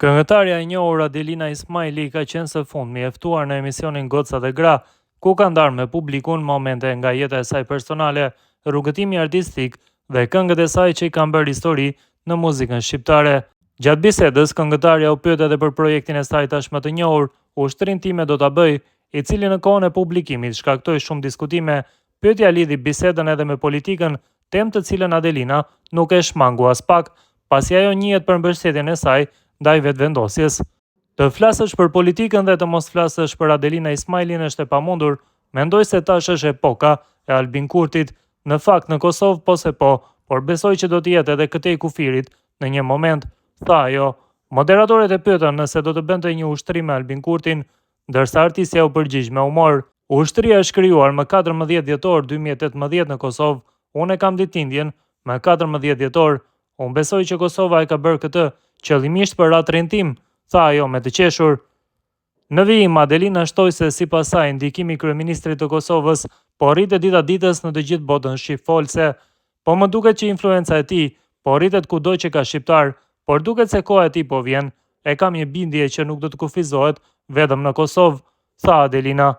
Këngëtarja e njohur Adelina Ismaili ka qenë së fundmi e ftuar në emisionin Goca dhe Gra, ku ka ndarë me publikun momente nga jeta e saj personale, rrugëtimi artistik dhe këngët e saj që i kanë bërë histori në muzikën shqiptare. Gjatë bisedës, këngëtarja u pyet edhe për projektin e saj tashmë të njohur, Ushtrin time do ta bëj, i cili në kohën e publikimit shkaktoi shumë diskutime. Pyetja lidhi bisedën edhe me politikën, temë të cilën Adelina nuk e shmangu as pak, pasi ajo njihet për mbështetjen e saj ndaj vetëvendosjes. Të flasësh për politikën dhe të mos flasësh për Adelina Ismailin është e pamundur, mendoj se tash është epoka e Albin Kurtit, në fakt në Kosovë po se po, por besoj që do të jetë edhe këtej kufirit në një moment, tha ajo. Moderatorët e pyetën nëse do të bënte një ushtrim me Albin Kurtin, ndërsa artistja u përgjigj me humor. Ushtria është krijuar më 14 dhjetor 2018 në Kosovë. Unë e kam ditëlindjen më 14 dhjetor. Unë besoj që Kosova e ka bërë këtë qëllimisht për atrin tim, tha ajo me të qeshur. Në vijim, Adelina shtoi se sipas saj ndikimi i kryeministrit të Kosovës po rritet dita ditës në të gjithë botën shqipfolse. Po më duket që influenca e tij po rritet kudo që ka shqiptar, por duket se koha e tij po vjen. E kam një bindje që nuk do të kufizohet vetëm në Kosovë, tha Adelina.